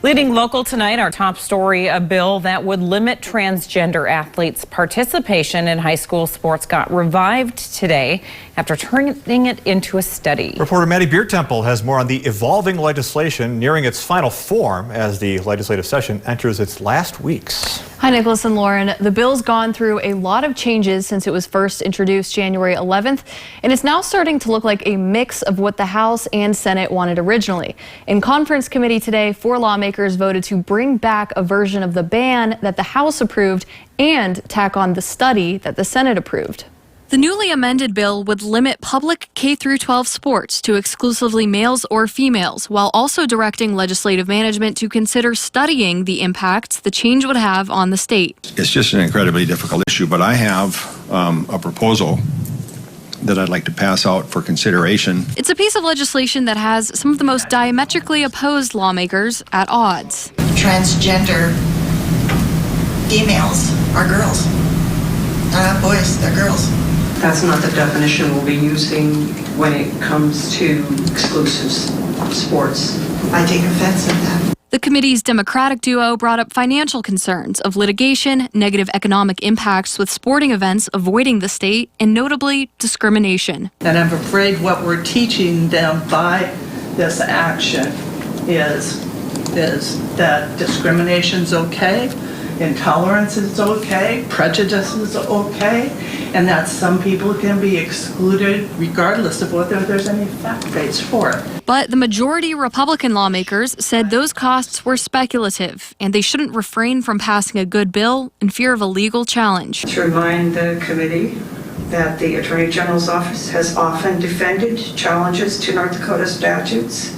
Leading local tonight, our top story, a bill that would limit transgender athletes' participation in high school sports got revived today after turning it into a study. Reporter Maddie Biertemple has more on the evolving legislation nearing its final form as the legislative session enters its last weeks. Hi, Nicholas and Lauren. The bill's gone through a lot of changes since it was first introduced January 11th, and it's now starting to look like a mix of what the House and Senate wanted originally. In conference committee today, 4 lawmakers voted to bring back a version of the ban that the House approved and tack on the study that the Senate approved. The newly amended bill would limit public K-12 sports to exclusively males or females, while also directing legislative management to consider studying the impacts the change would have on the state. It's just an incredibly difficult issue, but I have a proposal that I'd like to pass out for consideration. It's a piece of legislation that has some of the most diametrically opposed lawmakers at odds. Transgender females are girls. They're not boys, they're girls. That's not the definition we'll be using when it comes to exclusive sports. I take offense at that. The committee's Democratic duo brought up financial concerns of litigation, negative economic impacts with sporting events avoiding the state, and notably discrimination. And I'm afraid what we're teaching them by this action is that discrimination's okay, intolerance is okay, prejudice is okay, and that some people can be excluded regardless of whether there's any fact base for it. But the majority Republican lawmakers said those costs were speculative and they shouldn't refrain from passing a good bill in fear of a legal challenge. To remind the committee that the Attorney General's office has often defended challenges to North Dakota statutes,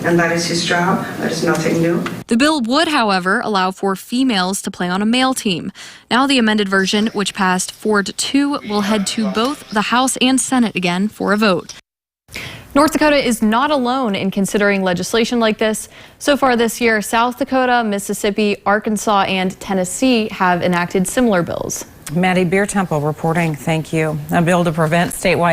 and that is his job. That is nothing new. The bill would, however, allow for females to play on a male team. Now the amended version, which passed 4-2, will head to both the House and Senate again for a vote. North Dakota is not alone in considering legislation like this. So far this year, South Dakota, Mississippi, Arkansas, and Tennessee have enacted similar bills. Maddie Biertemple reporting. Thank you. A bill to prevent statewide